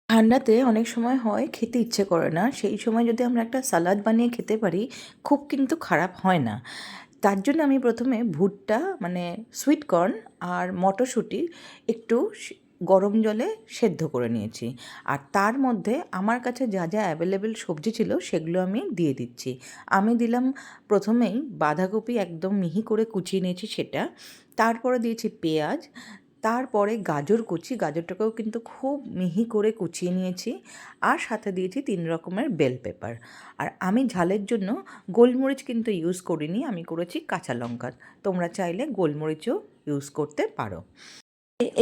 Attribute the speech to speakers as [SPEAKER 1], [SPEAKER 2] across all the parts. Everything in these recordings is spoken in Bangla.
[SPEAKER 1] ঠান্ডাতে অনেক সময় হয় খেতে ইচ্ছে করে না, সেই সময় যদি আমরা একটা সালাদ বানিয়ে খেতে পারি খুব কিন্তু খারাপ হয় না। তার জন্য আমি প্রথমে ভুট্টা মানে সুইট কর্ন আর মটরশুঁটি একটু গরম জলে সেদ্ধ করে নিয়েছি। আর তার মধ্যে আমার কাছে যা যা অ্যাভেলেবেল সবজি ছিল সেগুলো আমি দিয়ে দিচ্ছি। আমি দিলাম প্রথমেই বাঁধাকপি একদম মিহি করে কুচিয়ে নিয়েছি সেটা, তারপরে দিয়েছি পেঁয়াজ, তারপরে গাজর কুচি, গাজরটাকেও কিন্তু খুব মিহি করে কুচিয়ে নিয়েছি, আর সাথে দিয়েছি 3 রকমের বেল পেপার। আর আমি ঝালের জন্য গোলমরিচ কিন্তু ইউজ করিনি, আমি করেছি কাঁচা লঙ্কা। তোমরা চাইলে গোলমরিচও ইউজ করতে পারো।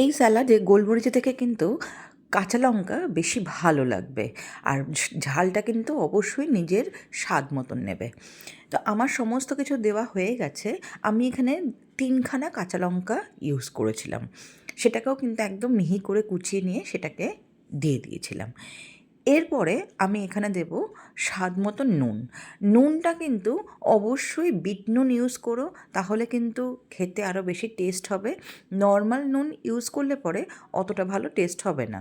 [SPEAKER 1] এই স্যালাডে গোলমরিচ থেকে কিন্তু কাঁচা লঙ্কা বেশি ভালো লাগবে, আর ঝালটা কিন্তু অবশ্যই নিজের স্বাদ মতন নেবে। তো আমার সমস্ত কিছু দেওয়া হয়ে গেছে। আমি এখানে 3খানা কাঁচা লঙ্কা ইউজ করেছিলাম, সেটাকেও কিন্তু একদম মিহি করে কুচিয়ে নিয়ে সেটাকে দিয়ে দিয়েছিলাম। এরপরে আমি এখানে দেব স্বাদ মতো নুন। নুনটা কিন্তু অবশ্যই বিট নুন ইউজ করো, তাহলে কিন্তু খেতে আরও বেশি টেস্ট হবে। নর্মাল নুন ইউজ করলে পরে অতটা ভালো টেস্ট হবে না।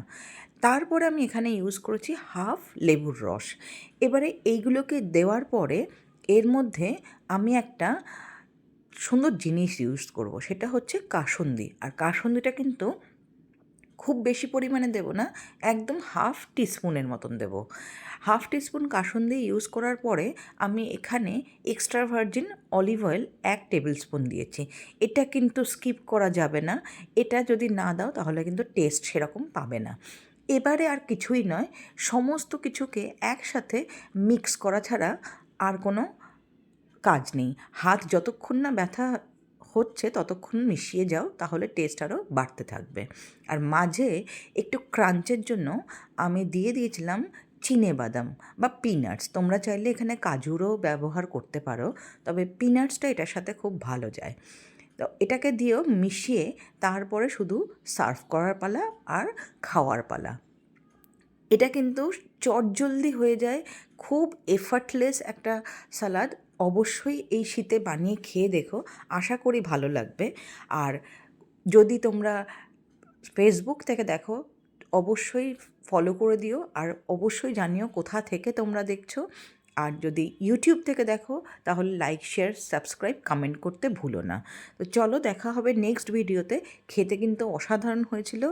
[SPEAKER 1] তারপরে আমি এখানে ইউজ করেছি হাফ লেবুর রস। এবারে এইগুলোকে দেওয়ার পরে এর মধ্যে আমি একটা সুন্দর জিনিস ইউজ করব, সেটা হচ্ছে কাসুন্দি। আর কাসুন্দিটা কিন্তু খুব বেশি পরিমাণে দেবো না, একদম হাফ টিস্পুনের মতন দেবো। হাফ টিস্পুন কাসুন্দি ইউজ করার পরে আমি এখানে extra virgin olive oil 1 table spoon দিয়েছি। এটা কিন্তু স্কিপ করা যাবে না, এটা যদি না দাও তাহলে কিন্তু টেস্ট সেরকম পাবে না। এবারে আর কিছুই নয়, সমস্ত কিছুকে একসাথে মিক্স করা ছাড়া আর কোনো কাজ নেই। হাত যতক্ষণ না ব্যথা হচ্ছে ততক্ষণ মিশিয়ে যাও, তাহলে টেস্ট আরও বাড়তে থাকবে। আর মাঝে একটু ক্রাঞ্চের জন্য আমি দিয়ে দিয়েছিলাম চিনেবাদাম বা পিনাটস। তোমরা চাইলে এখানে কাজুরও ব্যবহার করতে পারো, তবে পিনাটসটা এটার সাথে খুব ভালো যায়। তো এটাকে দিয়েও মিশিয়ে তারপরে শুধু সার্ভ করার পালা আর খাওয়ার পালা। এটা কিন্তু চটজলদি হয়ে যায়, খুব এফার্টলেস একটা সালাদ। অবশ্যই এই শীতে বানিয়ে খেয়ে দেখো, আশা করি ভালো লাগবে। আর যদি তোমরা ফেসবুক থেকে দেখো অবশ্যই ফলো করে দিও, আর অবশ্যই জানিও কোথা থেকে তোমরা দেখছো। আর যদি ইউটিউব থেকে দেখো তাহলে লাইক, শেয়ার, সাবস্ক্রাইব, কমেন্ট করতে ভুলো না। তো চলো, দেখা হবে নেক্সট ভিডিওতে। খেতে কিন্তু অসাধারণ হয়েছিল।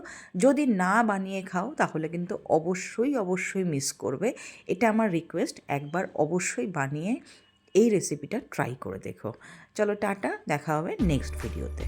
[SPEAKER 1] যদি না বানিয়ে খাও তাহলে কিন্তু অবশ্যই অবশ্যই মিস করবে। এটা আমার রিকোয়েস্ট, একবার অবশ্যই বানিয়ে এই রেসিপিটা ট্রাই করে দেখো। চলো টাটা, দেখা হবে নেক্সট ভিডিওতে।